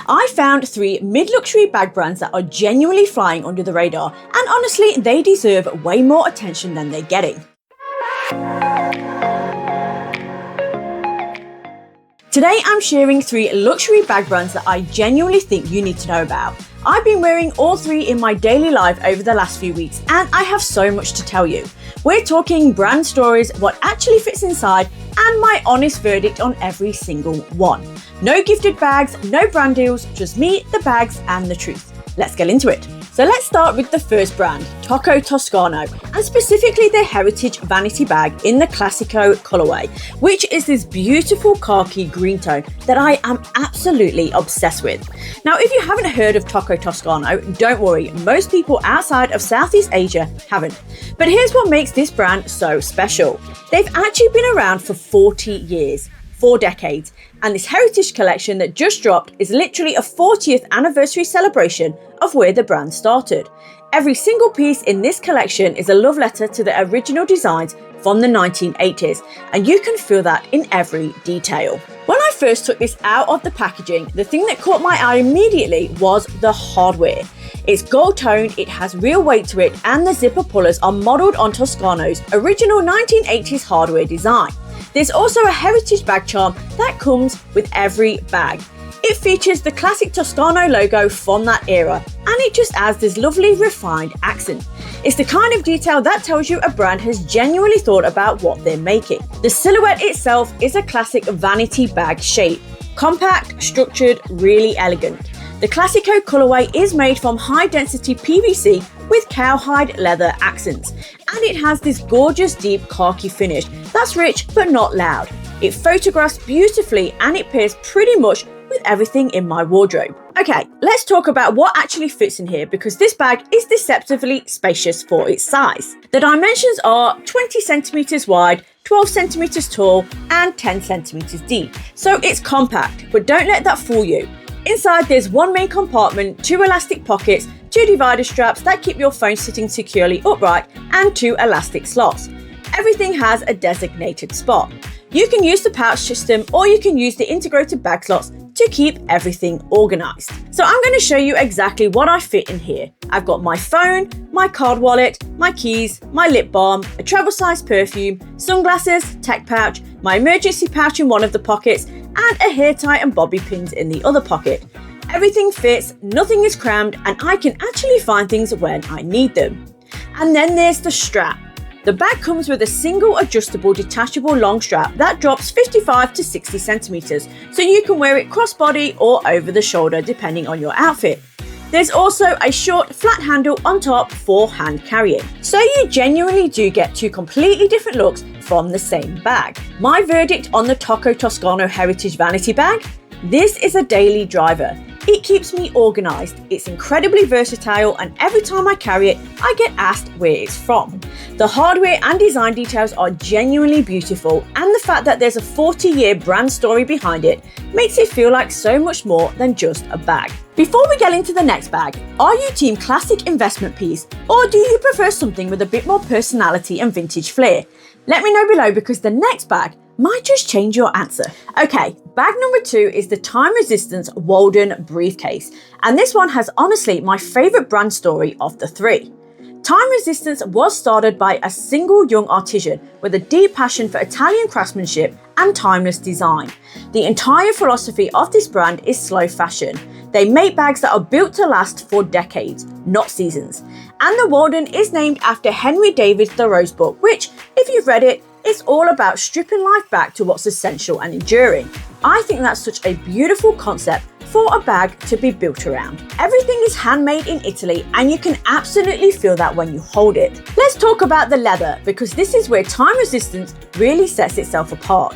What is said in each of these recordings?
I found 3 mid-luxury bag brands that are genuinely flying under the radar, and honestly, they deserve way more attention than they're getting. Today I'm sharing 3 luxury bag brands that I genuinely think you need to know about. I've been wearing all 3 in my daily life over the last few weeks, and I have so much to tell you. We're talking brand stories, what actually fits inside, and my honest verdict on every single one. No gifted bags, no brand deals, just me, the bags, and the truth. Let's get into it. So let's start with the first brand, Tocco Toscano, and specifically their heritage vanity bag in the Classico colorway, which is this beautiful khaki green tone that I am absolutely obsessed with. Now, if you haven't heard of Tocco Toscano, don't worry, most people outside of Southeast Asia haven't. But here's what makes this brand so special. They've actually been around for 40 years. 4 decades, and this heritage collection that just dropped is literally a 40th anniversary celebration of where the brand started. Every single piece in this collection is a love letter to the original designs from the 1980s, and you can feel that in every detail. When I first took this out of the packaging, the thing that caught my eye immediately was the hardware. It's gold toned, it has real weight to it, and the zipper pullers are modelled on Toscano's original 1980s hardware design. There's also a heritage bag charm that comes with every bag. It features the classic Toscano logo from that era, and it just adds this lovely refined accent. It's the kind of detail that tells you a brand has genuinely thought about what they're making. The silhouette itself is a classic vanity bag shape. Compact, structured, really elegant. The Classico colorway is made from high-density PVC with cowhide leather accents, and it has this gorgeous deep khaki finish that's rich but not loud. It photographs beautifully, and it pairs pretty much with everything in my wardrobe. Okay, let's talk about what actually fits in here, because this bag is deceptively spacious for its size. The dimensions are 20 centimeters wide, 12 centimeters tall, and 10 centimeters deep. So it's compact, but don't let that fool you. Inside there's 1 main compartment, 2 elastic pockets, 2 divider straps that keep your phone sitting securely upright, and 2 elastic slots. Everything has a designated spot. You can use the pouch system, or you can use the integrated bag slots to keep everything organized. So I'm going to show you exactly what I fit in here. I've got my phone, my card wallet, my keys, my lip balm, a travel size perfume, sunglasses, tech pouch, my emergency pouch in one of the pockets, and a hair tie and bobby pins in the other pocket. Everything fits, nothing is crammed, and I can actually find things when I need them. And then there's the strap. The bag comes with a single adjustable detachable long strap that drops 55 to 60 centimeters, so you can wear it crossbody or over the shoulder depending on your outfit. There's also a short flat handle on top for hand carrying, so you genuinely do get 2 completely different looks from the same bag. My verdict on the Tocco Toscano Heritage Vanity bag? This is a daily driver. It keeps me organized, it's incredibly versatile, and every time I carry it, I get asked where it's from. The hardware and design details are genuinely beautiful, and the fact that there's a 40-year brand story behind it makes it feel like so much more than just a bag. Before we get into the next bag, are you team classic investment piece, or do you prefer something with a bit more personality and vintage flair? Let me know below, because the next bag might just change your answer. Okay, bag number 2 is the time resistance Walden Briefcase, and this one has honestly my favorite brand story of the 3. Time Resistance was started by a single young artisan with a deep passion for Italian craftsmanship and timeless design. The entire philosophy of this brand is slow fashion. They make bags that are built to last for decades, not seasons. And the Walden is named after Henry David Thoreau's book, which, if you've read it, it's all about stripping life back to what's essential and enduring. I think that's such a beautiful concept for a bag to be built around. Everything is handmade in Italy, and you can absolutely feel that when you hold it. Let's talk about the leather, because this is where Time Resistance really sets itself apart.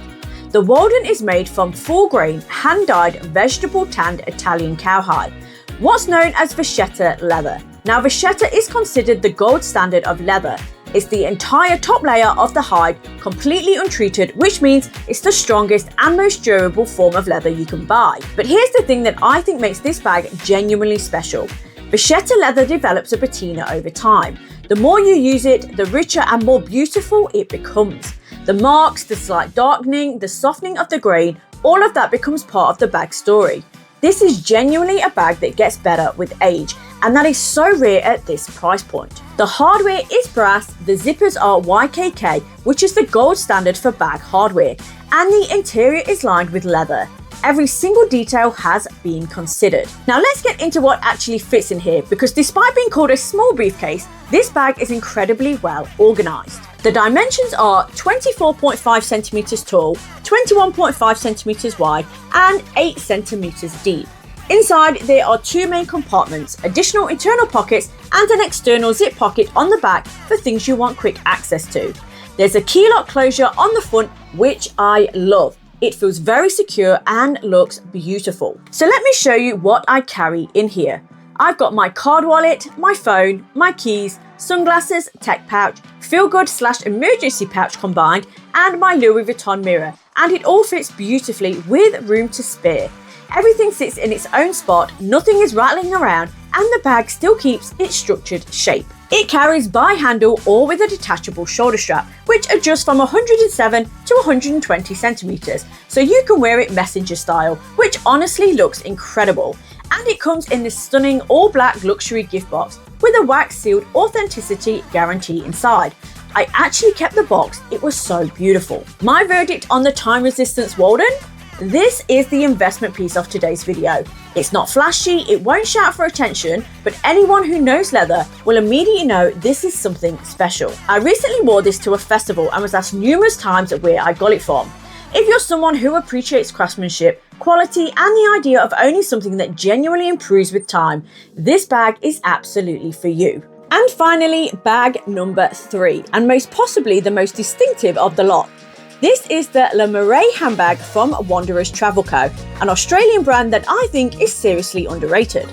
The Walden is made from full-grain, hand-dyed, vegetable-tanned Italian cowhide, what's known as vachetta leather. Now, vachetta is considered the gold standard of leather. It's the entire top layer of the hide, completely untreated, which means it's the strongest and most durable form of leather you can buy. But here's the thing that I think makes this bag genuinely special. Vachetta leather develops a patina over time. The more you use it, the richer and more beautiful it becomes. The marks, the slight darkening, the softening of the grain, all of that becomes part of the bag story. This is genuinely a bag that gets better with age, and that is so rare at this price point. The hardware is brass, the zippers are YKK, which is the gold standard for bag hardware, and the interior is lined with leather. Every single detail has been considered. Now let's get into what actually fits in here, because despite being called a small briefcase, this bag is incredibly well organized. The dimensions are 24.5 centimeters tall, 21.5 centimeters wide, and 8 centimeters deep. Inside, there are two main compartments, additional internal pockets, and an external zip pocket on the back for things you want quick access to. There's a key lock closure on the front, which I love. It feels very secure and looks beautiful. So let me show you what I carry in here. I've got my card wallet, my phone, my keys, sunglasses, tech pouch, feel-good/emergency pouch combined, and my Louis Vuitton mirror. And it all fits beautifully with room to spare. Everything sits in its own spot, nothing is rattling around, and the bag still keeps its structured shape. It carries by handle or with a detachable shoulder strap, which adjusts from 107 to 120 centimeters, so you can wear it messenger style, which honestly looks incredible. And it comes in this stunning all black luxury gift box with a wax sealed authenticity guarantee inside. I actually kept the box, it was so beautiful. My verdict on the time resistance Walden? This is the investment piece of today's video. It's not flashy, it won't shout for attention, but anyone who knows leather will immediately know this is something special. I recently wore this to a festival and was asked numerous times where I got it from. If you're someone who appreciates craftsmanship, quality, and the idea of owning something that genuinely improves with time, this bag is absolutely for you. And finally, bag number 3, and most possibly the most distinctive of the lot. This is the Marais handbag from Wanderers Travel Co., an Australian brand that I think is seriously underrated.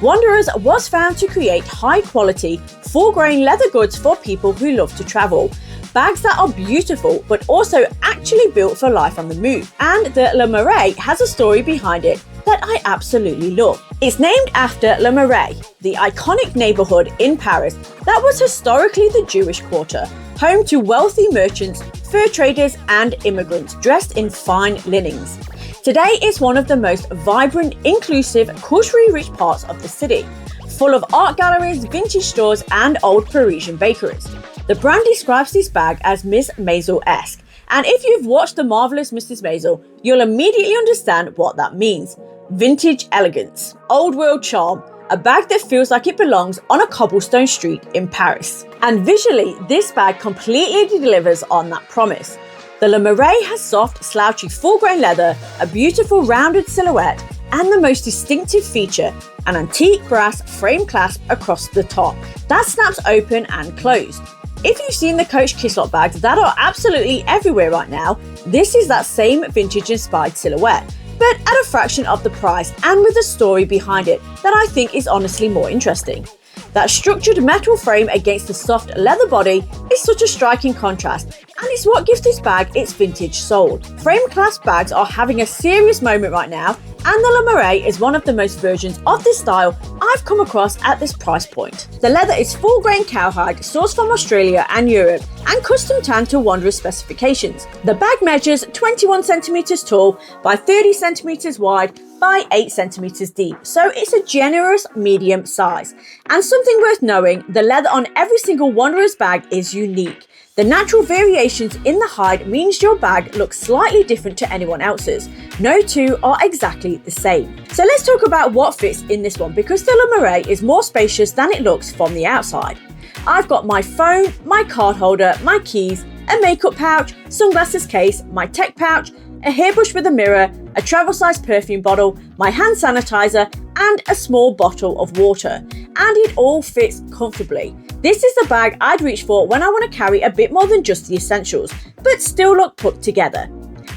Wanderers was found to create high-quality, full-grain leather goods for people who love to travel. Bags that are beautiful, but also actually built for life on the move. And the Marais has a story behind it that I absolutely love. It's named after Le Marais, the iconic neighborhood in Paris that was historically the Jewish quarter, home to wealthy merchants, fur traders, and immigrants dressed in fine linens. Today is one of the most vibrant, inclusive, culturally-rich parts of the city, full of art galleries, vintage stores, and old Parisian bakeries. The brand describes this bag as Miss Maisel-esque, and if you've watched The Marvelous Mrs. Maisel, you'll immediately understand what that means. Vintage elegance, old world charm, a bag that feels like it belongs on a cobblestone street in Paris. And visually, this bag completely delivers on that promise. The Marais has soft, slouchy, full-grain leather, a beautiful rounded silhouette, and the most distinctive feature, an antique brass frame clasp across the top that snaps open and closed. If you've seen the Coach Kisslot bags that are absolutely everywhere right now, this is that same vintage-inspired silhouette, but at a fraction of the price and with a story behind it that I think is honestly more interesting. That structured metal frame against the soft leather body is such a striking contrast, and it's what gives this bag its vintage soul. Frame clasp bags are having a serious moment right now, and the Marais is one of the most versions of this style I've come across at this price point. The leather is full-grain cowhide sourced from Australia and Europe and custom tanned to Wanderers specifications. The bag measures 21 centimeters tall by 30 centimeters wide by 8 centimeters deep, so it's a generous medium size. And something worth knowing, the leather on every single Wanderers bag is unique. The natural variations in the hide means your bag looks slightly different to anyone else's. No two are exactly the same. So let's talk about what fits in this one, because the Marais is more spacious than it looks from the outside. I've got my phone, my card holder, my keys, a makeup pouch, sunglasses case, my tech pouch, a hairbrush with a mirror, a travel-sized perfume bottle, my hand sanitizer, and a small bottle of water. And it all fits comfortably. This is the bag I'd reach for when I want to carry a bit more than just the essentials, but still look put together.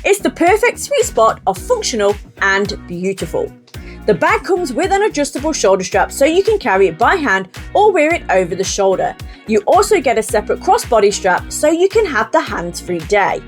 It's the perfect sweet spot of functional and beautiful. The bag comes with an adjustable shoulder strap so you can carry it by hand or wear it over the shoulder. You also get a separate crossbody strap so you can have the hands-free day.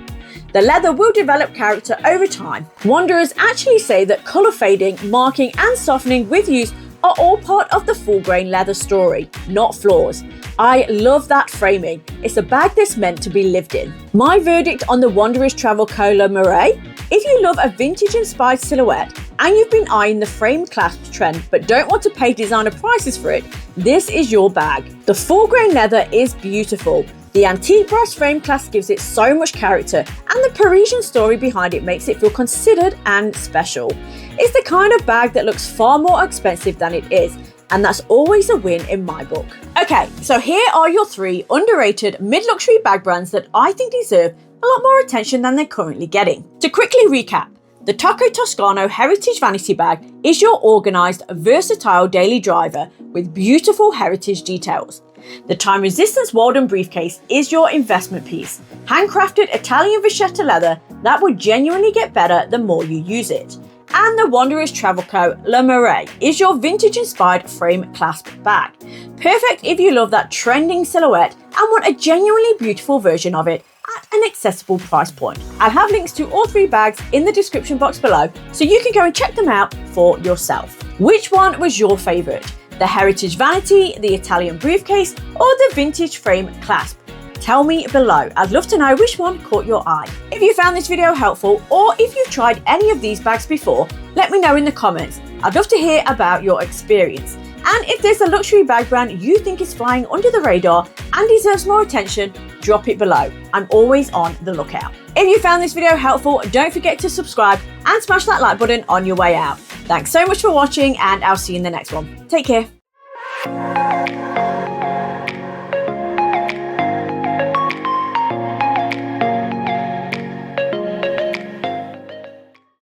The leather will develop character over time. Wanderers actually say that colour fading, marking and softening with use are all part of the full-grain leather story, not flaws. I love that framing. It's a bag that's meant to be lived in. My verdict on the Wanderers Travel Co. Marais? If you love a vintage-inspired silhouette and you've been eyeing the frame clasp trend but don't want to pay designer prices for it, this is your bag. The full grain leather is beautiful. The antique brass frame clasp gives it so much character, and the Parisian story behind it makes it feel considered and special. It's the kind of bag that looks far more expensive than it is, and that's always a win in my book. Okay, so here are your 3 underrated mid-luxury bag brands that I think deserve a lot more attention than they're currently getting. To quickly recap, the Tocco Toscano Heritage Vanity bag is your organised, versatile daily driver with beautiful heritage details. The time-resistant Walden Briefcase is your investment piece, handcrafted Italian vachetta leather that will genuinely get better the more you use it. And the Wanderer's Travel Co. Le Marais is your vintage-inspired frame clasp bag. Perfect if you love that trending silhouette and want a genuinely beautiful version of it at an accessible price point. I'll have links to all 3 bags in the description box below so you can go and check them out for yourself. Which one was your favourite? The Heritage Vanity, the Italian Briefcase, or the vintage frame clasp? Tell me below. I'd love to know which one caught your eye. If you found this video helpful, or if you've tried any of these bags before, let me know in the comments. I'd love to hear about your experience. And if there's a luxury bag brand you think is flying under the radar and deserves more attention, drop it below. I'm always on the lookout. If you found this video helpful, don't forget to subscribe and smash that like button on your way out. Thanks so much for watching, and I'll see you in the next one. Take care.